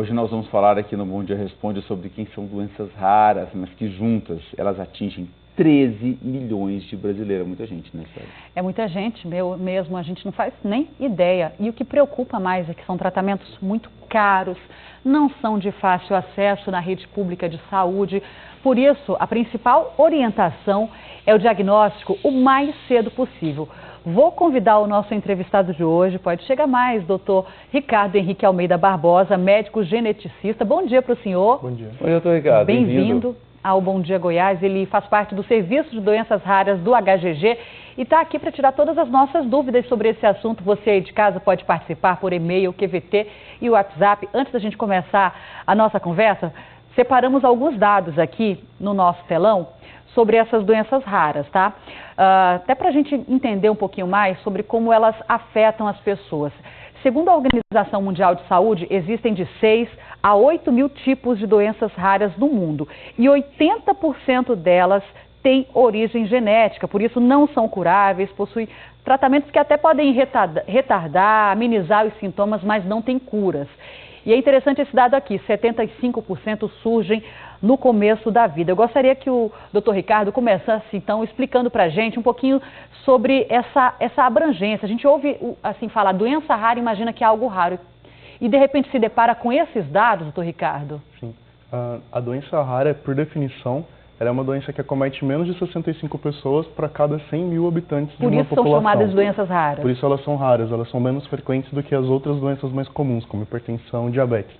Hoje nós vamos falar aqui no Bom Dia Responde sobre quem são doenças raras, mas que juntas elas atingem 13 milhões de brasileiros. Muita gente, né, Célia? É muita gente mesmo, a gente não faz nem ideia. E o que preocupa mais é que são tratamentos muito caros, não são de fácil acesso na rede pública de saúde. Por isso, a principal orientação é o diagnóstico o mais cedo possível. Vou convidar o nosso entrevistado de hoje, pode chegar mais, doutor Ricardo Henrique Almeida Barbosa, médico geneticista. Bom dia para o senhor. Bom dia. Oi, doutor Ricardo. Bem-vindo ao Bom Dia Goiás. Ele faz parte do Serviço de Doenças Raras do HGG e está aqui para tirar todas as nossas dúvidas sobre esse assunto. Você aí de casa pode participar por e-mail, QVT e WhatsApp. Antes da gente começar a nossa conversa, separamos alguns dados aqui no nosso telão sobre essas doenças raras, tá? Até para a gente entender um pouquinho mais sobre como elas afetam as pessoas. Segundo a Organização Mundial de Saúde, existem de 6 a 8 mil tipos de doenças raras no mundo e 80% delas têm origem genética, por isso não são curáveis, possuem tratamentos que até podem retardar, amenizar os sintomas, mas não têm curas. E é interessante esse dado aqui, 75% surgem no começo da vida. Eu gostaria que o doutor Ricardo começasse, então, explicando para a gente um pouquinho sobre essa abrangência. A gente ouve, assim, falar doença rara, imagina que é algo raro. E, de repente, se depara com esses dados, doutor Ricardo? Sim. A doença rara, por definição, ela é uma doença que acomete menos de 65 pessoas para cada 100 mil habitantes de uma população. Por isso são chamadas doenças raras. Por isso elas são raras, elas são menos frequentes do que as outras doenças mais comuns, como hipertensão e diabetes.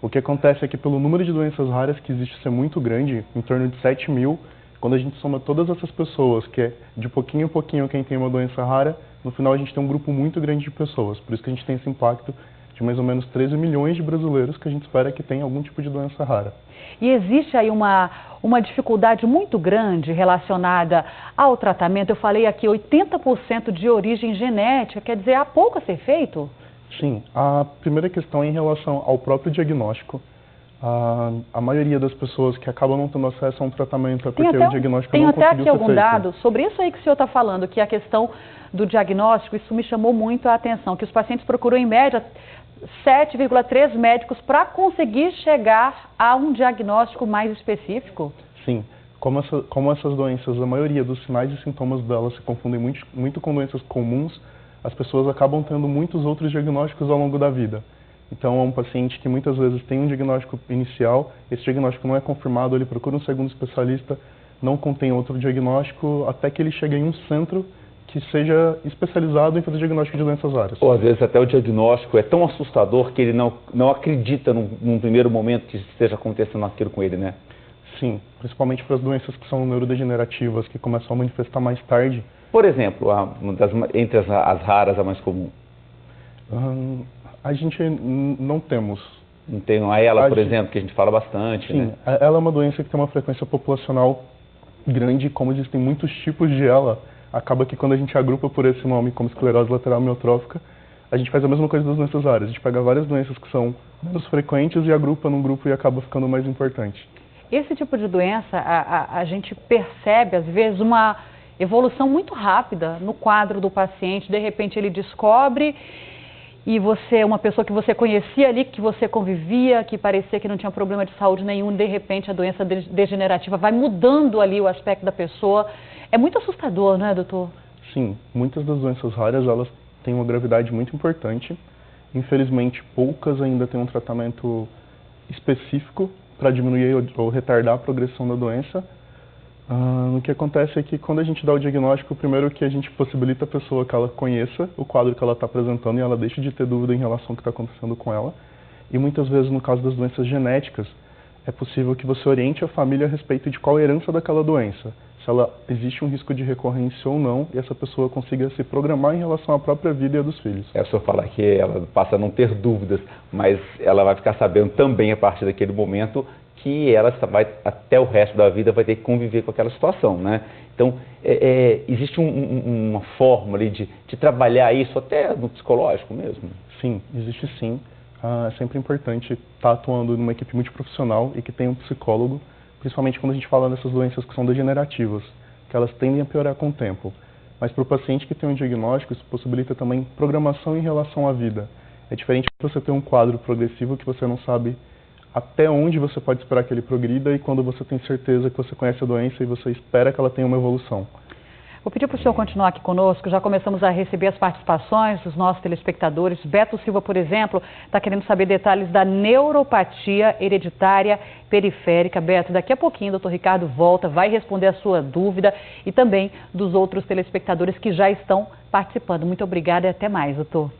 O que acontece é que pelo número de doenças raras que existe ser muito grande, em torno de 7 mil, quando a gente soma todas essas pessoas, que é de pouquinho em pouquinho quem tem uma doença rara, no final a gente tem um grupo muito grande de pessoas. Por isso que a gente tem esse impacto de mais ou menos 13 milhões de brasileiros que a gente espera que tenham algum tipo de doença rara. E existe aí uma dificuldade muito grande relacionada ao tratamento. Eu falei aqui 80% de origem genética, quer dizer, há pouco a ser feito? Sim, a primeira questão é em relação ao próprio diagnóstico. A maioria das pessoas que acabam não tendo acesso a um tratamento é porque o diagnóstico não conseguiu ser feito. Tem até aqui algum dado sobre isso aí que o senhor está falando, que é a questão do diagnóstico, isso me chamou muito a atenção, que os pacientes procuram em média 7,3 médicos para conseguir chegar a um diagnóstico mais específico? Sim, como essas doenças, a maioria dos sinais e sintomas delas se confundem muito com doenças comuns, as pessoas acabam tendo muitos outros diagnósticos ao longo da vida. Então, é um paciente que muitas vezes tem um diagnóstico inicial, esse diagnóstico não é confirmado, ele procura um segundo especialista, não contém outro diagnóstico, até que ele chegue em um centro que seja especializado em fazer diagnóstico de doenças raras. Ou às vezes até o diagnóstico é tão assustador que ele não acredita num primeiro momento que esteja acontecendo aquilo com ele, né? Sim, principalmente para as doenças que são neurodegenerativas, que começam a manifestar mais tarde. Por exemplo, entre as raras, a mais comum? A gente não temos. Não tem a ELA, por exemplo, que a gente fala bastante, sim, né? Ela é uma doença que tem uma frequência populacional grande, como existem muitos tipos de ela, acaba que quando a gente agrupa por esse nome, como esclerose lateral amiotrófica, a gente faz a mesma coisa das doenças raras. A gente pega várias doenças que são menos frequentes e agrupa num grupo e acaba ficando mais importante. Esse tipo de doença, a gente percebe, às vezes, uma evolução muito rápida no quadro do paciente. De repente, ele descobre e você, uma pessoa que você conhecia ali, que você convivia, que parecia que não tinha problema de saúde nenhum, de repente a doença degenerativa vai mudando ali o aspecto da pessoa. É muito assustador, não é, doutor? Sim, muitas das doenças raras, elas têm uma gravidade muito importante. Infelizmente, poucas ainda têm um tratamento específico para diminuir ou retardar a progressão da doença. O que acontece é que quando a gente dá o diagnóstico, primeiro que a gente possibilita a pessoa que ela conheça o quadro que ela está apresentando e ela deixe de ter dúvida em relação ao que está acontecendo com ela. E muitas vezes, no caso das doenças genéticas, é possível que você oriente a família a respeito de qual é a herança daquela doença. Se ela existe um risco de recorrência ou não, e essa pessoa consiga se programar em relação à própria vida e a dos filhos. É o senhor falar que ela passa a não ter dúvidas, mas ela vai ficar sabendo também a partir daquele momento que ela vai, até o resto da vida, vai ter que conviver com aquela situação, né? Então, existe uma forma ali de trabalhar isso até no psicológico mesmo? Sim, existe sim. É sempre importante estar atuando numa equipe multiprofissional e que tenha um psicólogo, principalmente quando a gente fala dessas doenças que são degenerativas, que elas tendem a piorar com o tempo. Mas para o paciente que tem um diagnóstico, isso possibilita também programação em relação à vida. É diferente de você ter um quadro progressivo que você não sabe até onde você pode esperar que ele progrida e quando você tem certeza que você conhece a doença e você espera que ela tenha uma evolução. Vou pedir para o senhor continuar aqui conosco, já começamos a receber as participações dos nossos telespectadores. Beto Silva, por exemplo, está querendo saber detalhes da neuropatia hereditária periférica. Beto, daqui a pouquinho o Dr. Ricardo volta, vai responder a sua dúvida e também dos outros telespectadores que já estão participando. Muito obrigada e até mais, doutor.